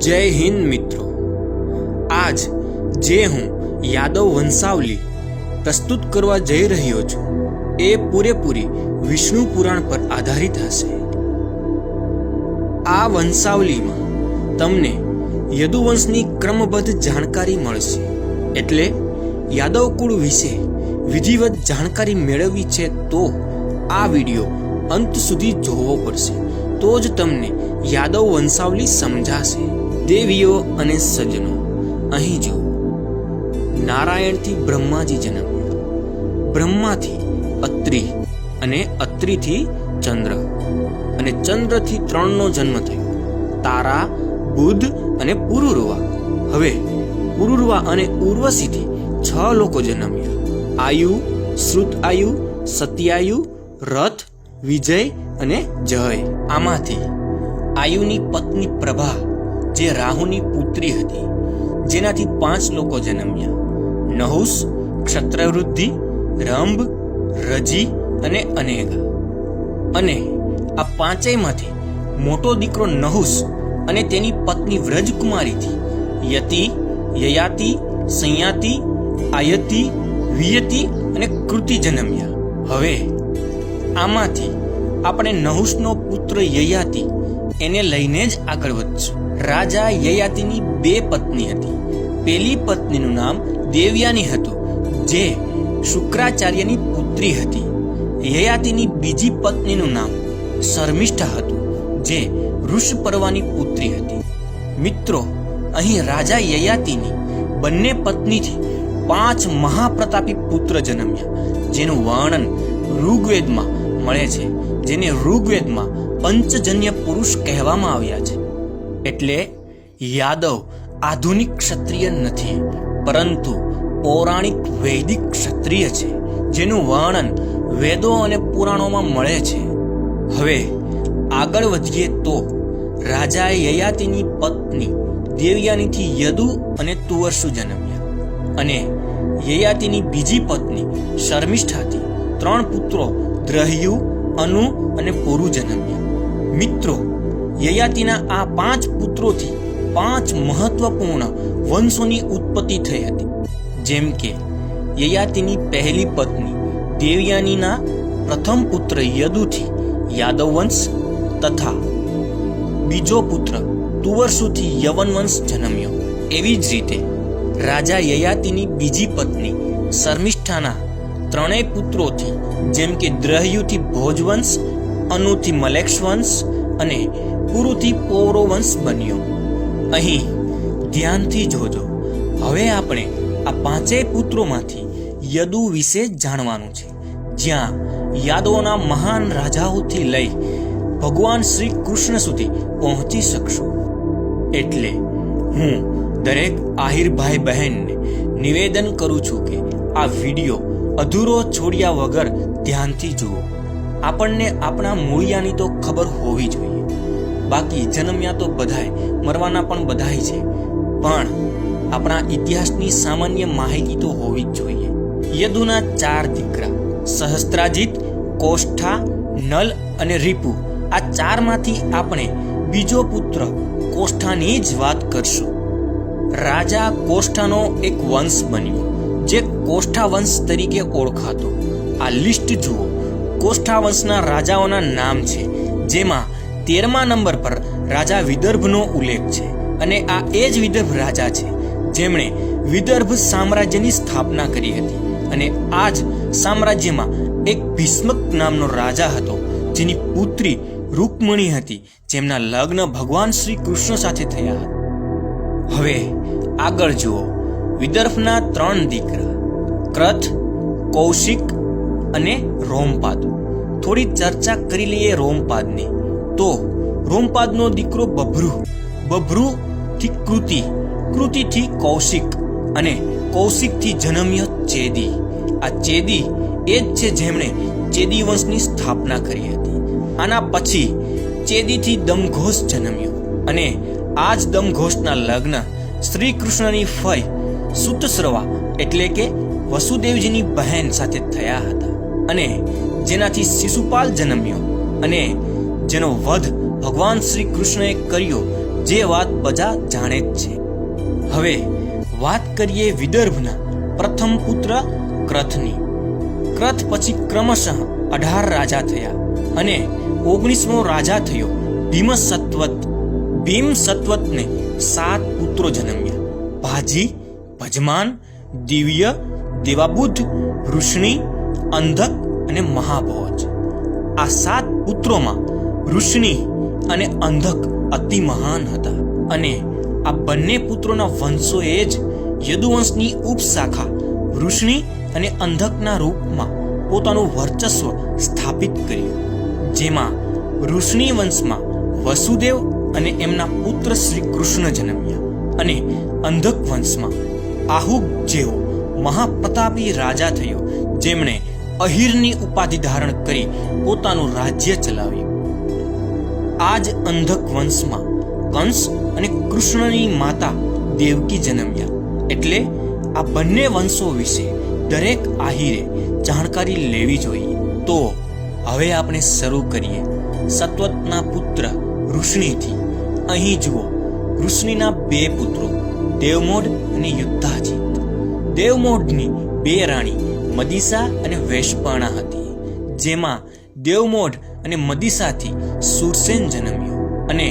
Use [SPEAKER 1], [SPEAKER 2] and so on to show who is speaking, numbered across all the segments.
[SPEAKER 1] જય હિન્દ મિત્રો। આજ જે હું યાદવ વંશાવલી પ્રસ્તુત કરવા જઈ રહ્યો છું એ પૂરેપૂરી વિષ્ણુ પુરાણ પર આધારિત હશે। આ વંશાવલીમાં તમને યદુવંશની ક્રમબદ્ધ જાણકારી મળશે, એટલે યાદવ કુળ વિશે વિધિવત જાણકારી મેળવવી છે તો આ વિડીયો અંત સુધી જોવો પડશે, તો જ તમને યાદવ વંશાવલી સમજાશે। દેવીઓ અને સજ્જનો, અહીં જો નારાયણથી બ્રહ્માજી જન્મ્યા, બ્રહ્માથી અત્રિ અને અત્રિથી ચંદ્ર અને ચંદ્રથી ત્રણનો જન્મ થયો, તારા, બુધ અને પુરુરવા। હવે પુરુરવા અને ઉર્વશીથી 6 લોકો જન્મ્યા, આયુ, શ્રુતઆયુ, સત્યાયુ, રથ, વિજય અને જય। આમાંથી આયુની પત્ની પ્રભા જે રાહુની પુત્રી હતી, જેનાથી 5 લોકો જન્મ્યા, નહુસ, ક્ષત્રવૃદ્ધિ, રંભ, રજી અને અનેગા। અને આ પાંચેયમાંથી મોટો દીકરો નહુસ અને તેની પત્ની વ્રજકુમારીથી યતિ, યયાતિ, સંયાતિ, આયતિ, વિયતિ અને કૃતિ જન્મ્યા। હવે આમાંથી આપણે નહુસનો પુત્ર યયાતિ એને લઈને જ આગળ વધશું। રાજા યયાતિની 2 પત્ની હતી। પહેલી પત્નીનું નામ દેવયાની હતું, જે શુક્રાચાર્યની પુત્રી હતી। યયાતિની બીજી પત્નીનું નામ શર્મિષ્ઠા હતું, જે ઋષપર્વાની પુત્રી હતી। મિત્રો, અહીં રાજા યયાતિની બંને પત્નીથી 5 મહાપ્રતાપી પુત્ર જન્મ્યા, જેનું વર્ણન ઋગ્વેદમાં મળે છે, જેને ઋગ્વેદમાં પંચજન્ય પુરુષ કહેવામાં આવ્યા છે। એટલે યાદવ આધુનિક ક્ષત્રિય નથી, પરંતુ પૌરાણિક વૈદિક ક્ષત્રિય છે, જેનું વર્ણન વેદો અને પુરાણોમાં મળે છે। હવે આગળ વધીએ તો રાજા યયાતિની પત્ની દેવયાનીથી યદુ અને તુવર્ષુ જન્મ્યા, અને યયાતિની બીજી પત્ની શર્મિષ્ઠાથી 3 પુત્રો દ્રહ્યુ, અનુ અને પુરુ જન્મ્યા। મિત્રો, યયાતિના આ 5 પુત્રોથી 5 મહત્વપૂર્ણ વંશોની ઉત્પત્તિ થઈ હતી, જેમ કે યયાતિની પહેલી પત્ની દેવયાનીના પ્રથમ પુત્ર યદુથી યાદવ વંશ તથા બીજો પુત્ર તુવર્ષુથી યવન વંશ જન્મ્યો। એવી જ રીતે રાજા યયાતિની બીજી પત્ની શર્મિષ્ઠાના 3 પુત્રોથી, જેમ કે દ્રહ્યુથી ભોજવંશ, અનુથી મલેક્ષ વંશ અને પુરુથી પૌરવ વંશ બન્યો। અહીં ધ્યાનથી જોજો। હવે આપણે આ 5 પુત્રોમાંથી યદુ વિશે જાણવાનું છે, જ્યાં યાદવોના મહાન રાજાઓથી લઈ ભગવાન શ્રી કૃષ્ણ સુધી પહોંચી શકશું। એટલે હું દરેક આહિર ભાઈ બહેનને નિવેદન કરું છું કે આ વિડીયો અધૂરો છોડ્યા વગર ધ્યાનથી જુઓ। આપણને આપણા મૂળિયાની તો ખબર હોવી જોઈએ, બાકી જન્મ્યા તો બધાય, મરવાના પણ બધાય છે, પણ આપણા ઇતિહાસની સામાન્ય માહિતી તો હોવી જ જોઈએ। યદુના 4 દીકરા સહસ્ત્રાજીત, કોષ્ઠા, નલ અને રીપુ, આ 4માંથી આપણે બીજો પુત્ર કોષ્ઠાની જ વાત કરશું। રાજા કોષ્ઠાનો એક વંશ બન્યો, જે કોષ્ઠા વંશ તરીકે ઓળખાતો। આ લિસ્ટ જુઓ। કોષ્ઠા વંશના રાજાઓના નામ છે, જેમાં 13મા નંબર પર રાજા વિદર્ભનો ઉલ્લેખ છે, અને આ એ જ વિદર્ભ રાજા છે જેમણે વિદર્ભ સામ્રાજ્યની સ્થાપના કરી હતી। અને આ જ સામ્રાજ્યમાં એક ભીષ્મક નામનો રાજા હતો, જેની પુત્રી રૂકમણી હતી, જેમના લગ્ન ભગવાન શ્રી કૃષ્ણ સાથે થયા હતા। હવે આગળ જુઓ। વિદર્ભના 3 દીકરા ક્રથ, કૌશિક અને રોમપાદ। થોડી ચર્ચા કરી લઈએ રોમપાદની। તો રોમપાદનો દીકરો બભ્રુ, બભ્રુથી કૃતિ, કૃતિથી કૌશિક અને કૌશિકથી જન્મ્યો ચેદી। આ ચેદી એ જ છે જેમણે ચેદી વંશની સ્થાપના કરી હતી। આના પછી ચેદીથી દમઘોષ જન્મ્યો, અને આ જ દમઘોષના લગ્ન શ્રી કૃષ્ણની ફઈ સુતસ્રવા એટલે કે વસુદેવજીની બહેન સાથે થયા હતા, અને જેનાથી શિશુપાલ જન્મ્યો, અને જેનો વધ ભગવાન શ્રી કૃષ્ણએ કર્યો જે વાત બધા જાણે જ છે. હવે વાત કરીએ વિદર્ભના પ્રથમ પુત્ર ક્રથની. ક્રથ પછી ક્રમશઃ 18 રાજા થયા અને 19મો રાજા થયો ભીમસત્વત. ભીમસત્વતને 7 પુત્રો જન્મ્યા: ભાજી, ભજમાન, દિવ્ય, દેવાબુદ્ધ, વૃષ્ણિ, અંધક અને મહાભોજ. આ 7 પુત્રોમાં વૃષ્ણિ અને અંધક અતિ મહાન હતા અને આ બંને પુત્રોના વંશોએ જ યદુવંશની ઉપશાખા વૃષ્ણિ અને અંધકના રૂપમાં પોતાનું વર્ચસ્વ સ્થાપિત કર્યું, જેમાં વૃષ્ણિ વંશમાં વસુદેવ અને એમના પુત્ર શ્રી કૃષ્ણ જન્મ્યા અને અંધક વંશમાં આહુબ જેવો મહાપ્રતાપી રાજા થયો, જેમણે અહિરની ઉપાધિ ધારણ કરી પોતાનું રાજ્ય ચલાવ્યું. આ જ અંધક વંશમાં કંસ અને કૃષ્ણની માતા દેવકી જન્મ્યા. એટલે આ બંને વંશો વિશે દરેક આહિરે જાણકારી લેવી જોઈએ. તો હવે આપણે શરૂ કરીએ સત્વતના પુત્ર વૃષ્ણિથી. અહીં જુઓ, વૃષ્ણિના 2 પુત્રો દેવમોઢ અને યુદ્ધાજીત. દેવમોઢની 2 રાણી મદિસા અને વૈશપર્ણા હતી, જેમાં દેવમોઢ અને મદિસાથી સુરસેન જન્મ્યો અને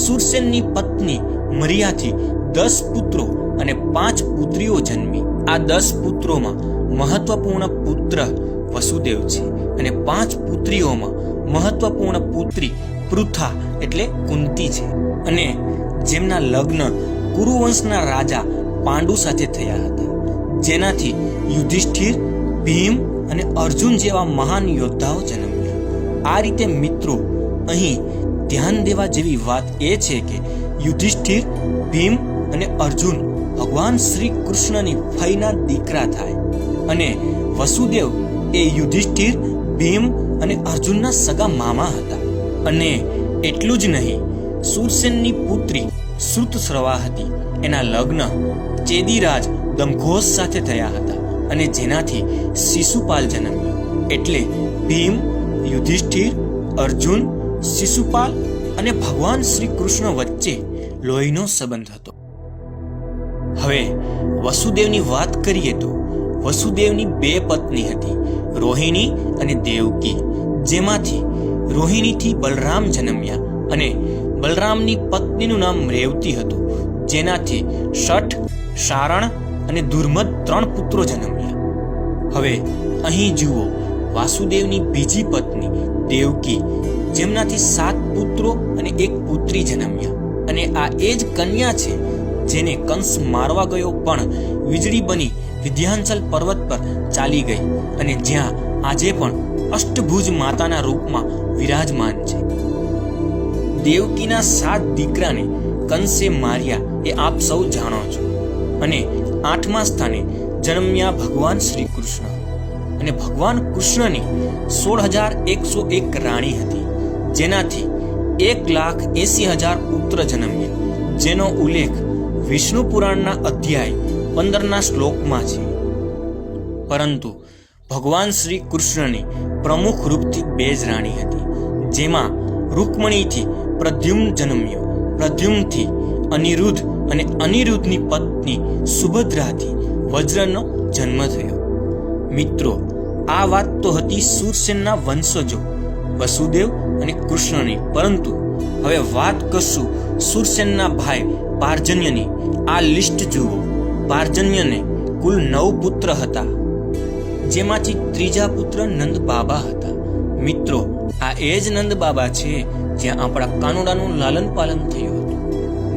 [SPEAKER 1] સુરસેનની પત્ની મરિયાથી 10 પુત્રો અને 5 પુત્રીઓ જન્મી. આ 10 પુત્રોમાં મહત્વપૂર્ણ પુત્ર વસુદેવ છે અને 5 પુત્રીઓમાં મહત્વપૂર્ણ પુત્રી પૃથા એટલે કુંતી છે અને જેમના લગ્ન કુરુવંશના રાજા પાંડુ સાથે થયા હતા, જેનાથી યુધિષ્ઠિર, ભીમ અને અર્જુન જેવા મહાન યોદ્ધાઓ જન્મ્યા. આ રીતે મિત્રો, અહીં ધ્યાન દેવા જેવી વાત એ છે કે યુધિષ્ઠિર, ભીમ અને અર્જુન ભગવાન શ્રી કૃષ્ણની ફઈના દીકરા થાય અને વસુદેવ એ યુધિષ્ઠિર, ભીમ અને અર્જુનના સગા મામા હતા. અને એટલું જ નહીં, સુરસેનની પુત્રી શ્રુતસ્રવા હતી. એના લગ્ન ચેદીરાજ દમઘોષ સાથે થયા હતા અને જેનાથી શિશુપાલ જન્મ્યો. એટલે ભીમ, યુધિષ્ઠિર, અર્જુન, શિશુપાલ અને ભગવાન શ્રી કૃષ્ણ વચ્ચે લોહીનો સંબંધ હતો. હવે વસુદેવની વાત કરીએ તો વસુદેવની 2 પત્ની હતી, રોહિણી અને દેવકી, જેમાંથી રોહિણીથી બલરામ જન્મ્યા અને બલરામની પત્નીનું નામ રેવતી હતું, જેનાથી શઠ, શારણ અને દુર્મદ 3 પુત્રો જન્મ્યા. હવે અહીં જુઓ, વાસુદેવની બીજી પત્ની દેવકી, જેમનાથી 7 પુત્રો અને 1 પુત્રી જન્મ્યા અને આ એ જ કન્યા છે જેને કંસ મારવા ગયો પણ વીજળી બની વિંધ્યાચલ પર્વત પર ચાલી ગઈ અને જ્યાં આજે પણ અષ્ટભુજ માતાના રૂપમાં વિરાજમાન છે. દેવકીના 7 દીકરાને કંસે માર્યા એ આપ સૌ જાણો છો. અને 8મા સ્થાને જન્મ્યા ભગવાન શ્રી કૃષ્ણ અને ભગવાન કૃષ્ણની 16,101 રાણી હતી, જેનાથી 1,80,000 પુત્ર જન્મ્યા, જેનો ઉલ્લેખ વિષ્ણુ પુરાણના અધ્યાય 15ના શ્લોકમાં છે. પરંતુ ભગવાન શ્રી કૃષ્ણની પ્રમુખ રૂપથી 2 જ રાણી હતી, જેમાં રૂકમણીથી પ્રદ્યુમ્ન જન્મ્યો, પ્રદ્યુમ્નથી અનિરુદ્ધ અને અનિરુદ્ધની પત્ની સુભદ્રાથી વજ્રનો જન્મ થયો. મિત્રો, આ વાત તો હતી સુરસેનના વંશજો વસુદેવ અને કૃષ્ણની, પરંતુ હવે વાત કરશું સુરસેનના ભાઈ પાર્જન્યની. આ લિસ્ટ જુઓ. પાર્જન્યને કુલ 9 પુત્ર હતા, જેમાંથી ત્રીજા પુત્ર નંદ બાબા હતા. મિત્રો, આ એ જ નંદ બાબા છે જ્યાં આપણા કાનુડાનું લાલન પાલન થયું હતું.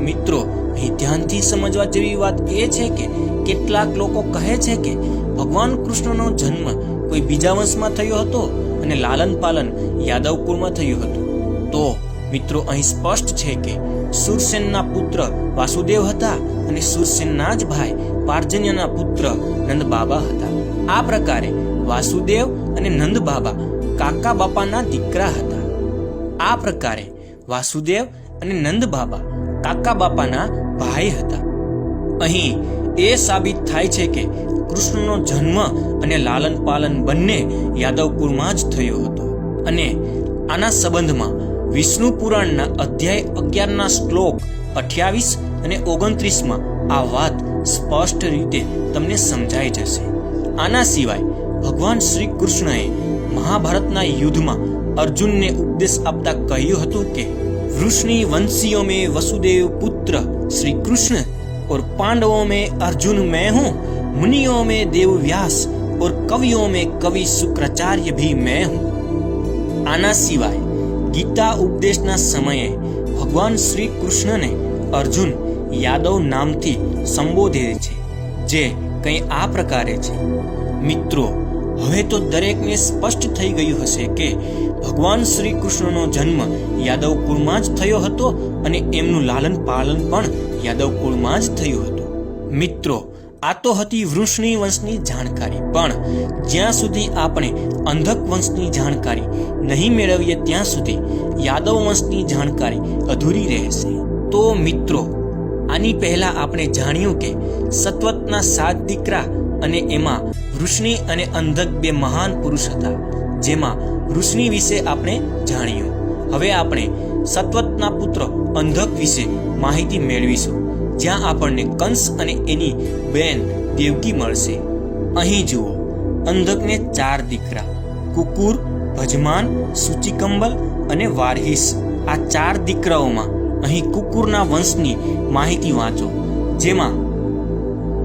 [SPEAKER 1] મિત્રો, અહીં ધ્યાનથી સમજવા જેવી વાત એ છે કે કેટલાક લોકો કહે છે કે ભગવાન કૃષ્ણનો જન્મ કોઈ બીજા વંશમાં થયો હતો અને લાલન પાલન યાદવ કુળમાં થયું હતું. તો મિત્રો, અહીં સ્પષ્ટ છે કે સુરસેનના પુત્ર વાસુદેવ હતા અને સુરસેનના જ ભાઈ પાર્જન્યના પુત્ર નંદ બાબા હતા. આ પ્રકારે વાસુદેવ અને નંદ બાબા કાકા બાપાના દીકરા હતા. આ પ્રકારે વાસુદેવ અને નંદ બાબા કાકા બાપાના ભાઈ હતા. અહીં એ સાબિત થાય છે કે કૃષ્ણનો જન્મ અને લાલન પાલન બંને યાદવ કુળમાં જ થયો હતો. અને આના સંબંધમાં વિષ્ણુ પુરાણના અધ્યાય 11ના શ્લોક 28 અને 29 આ વાત સ્પષ્ટ રીતે તમને સમજાઈ જશે. આના સિવાય ભગવાન શ્રી કૃષ્ણએ મહાભારતના યુદ્ધમાં અર્જુનને ઉપદેશ આપતા કહ્યું હતું કે વૃષ્ણિ વંશીઓ में वसुदेव पुत्र श्री कृष्ण और पांडवों में अर्जुन मैं हूँ, मुनियों में देव व्यास और कवियों में कवि शुक्राचार्य भी मैं हूँ. आना सिवाय गीता उपदेशना समये भगवान श्री कृष्णने अर्जुन यादव नामथी संबोधे छे, जे कई आ प्रकारे छे. मित्रों, હવે તો દરેકને સ્પષ્ટ થઈ ગયું હશે કે ભગવાન શ્રી કૃષ્ણનો જન્મ યાદવ કુળમાં જ થયો હતો અને એમનું લાલન પાલન પણ યાદવ કુળમાં જ થયું હતું. મિત્રો, આ તો હતી વૃષ્ણિ વંશની જાણકારી, પણ જ્યાં સુધી આપણે અંધક વંશની જાણકારી નહીં મેળવીએ ત્યાં સુધી યાદવ વંશની જાણકારી અધૂરી રહેશે. તો મિત્રો, આની પહેલા આપણે જાણ્યું કે સત્વતના 7 દીકરા અને એમાં વૃષ્ણિ અને અંધક 2 મહાન પુરુષ હતા, જેમાં વૃષ્ણિ વિશે આપણે જાણ્યું. હવે આપણે સત્વતના પુત્ર અંધક વિશે માહિતી મેળવીશું, જ્યાં આપણને કંસ અને એની બેન દેવકી મળશે. અહીં જુઓ, અંધકને 4 દીકરા કુકુર, ભજમાન, સૂચિકંબલ અને વારહીસ. આ 4 દીકરાઓમાં અહીં કુકુરના વંશની માહિતી વાંચો, જેમાં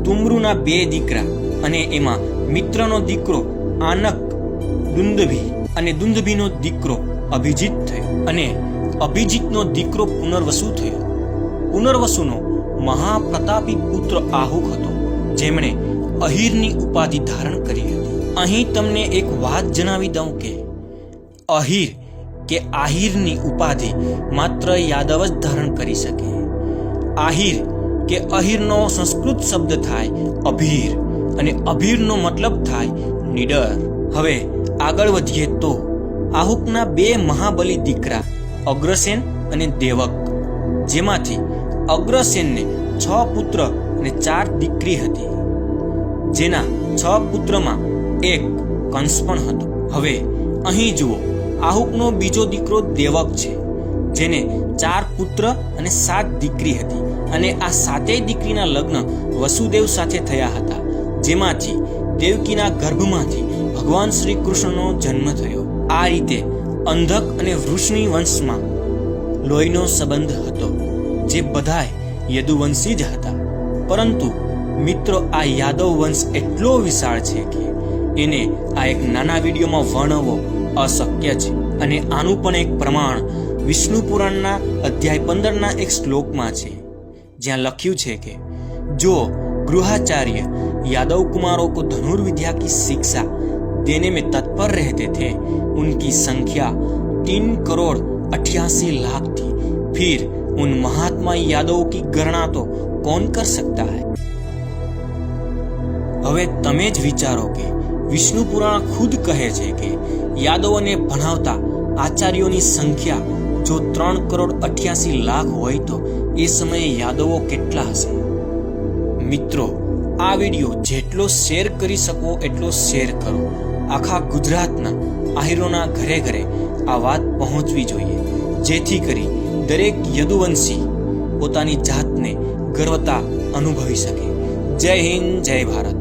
[SPEAKER 1] તુમ્રુના 2 દીકરા અને એમાં મિત્રનો દીકરો આનક દુંદભી અને દુંદભીનો દીકરો અભિજીત થયો અને અભિજીતનો દીકરો પુનર્વસુ થયો. પુનર્વસુનો મહાપ્રતાપી પુત્ર આહુક હતો, જેમણે અહિરની ઉપાધિ ધારણ કરી હતી. અહીં તમને એક વાત જણાવી દઉં કે અહિર કે આહિરની ઉપાધિ માત્ર યાદવ જ ધારણ કરી શકે. આહિર કે અહિરનો સંસ્કૃત શબ્દ થાય અભીર અને અભીરનો મતલબ થાય નીડર. હવે આગળ વધીએ તો આહુકના 2 મહાબલી દીકરા અગ્રસેન અને દેવક, જેમાંથી અગ્રસેનને 6 પુત્ર અને 4 દીકરી હતી, જેના 6 પુત્રમાં એક કંસ પણ હતો. હવે અહીં જુઓ, આહુકનો બીજો દીકરો દેવક છે, જેને 4 પુત્ર અને 7 દીકરી હતી અને આ 7 દીકરીના લગ્ન વસુદેવ સાથે થયા હતા, જેમાંથી દેવકીના ગર્ભમાંથી ભગવાન શ્રી કૃષ્ણનો જન્મ થયો. આ રીતે અંધક અને વૃષ્ણિ વંશમાં લોહીનો સંબંધ હતો, જે બધાય યદુવંશી જ હતા. પરંતુ મિત્રો, આ યાદવ વંશ એટલો વિશાળ છે કે એને આ એક નાના વિડીયોમાં વર્ણવવો અશક્ય છે. અને આનું પણ એક પ્રમાણ વિષ્ણુ પુરાણના અધ્યાય 15ના એક શ્લોકમાં છે, જ્યાં લખ્યું છે કે જો गृहाचार्य यादव कुमारों को धनुर्विद्या की शिक्षा देने में तत्पर रहते थे, उनकी संख्या 3,88,00,000 थी. फिर उन महात्मा यादव की गणना तो कौन कर सकता है? હવે તમે જ વિચારો કે વિષ્ણુ પુરાણ ખુદ કહે છે કે યાદવોને ભણાવતા આચાર્યોની સંખ્યા જો 3,88,00,000 હોય તો એ સમયે યાદવો કેટલા હશે? મિત્રો, આ વિડીયો જેટલો શેર કરી શકો એટલો શેર કરો. આખા ગુજરાતના આહિરોના ઘરે ઘરે આ વાત પહોંચવી જોઈએ, જેથી કરી દરેક યદુવંશી પોતાની જાતને ગર્વતા અનુભવી શકે. જય હિન્દ, જય ભારત.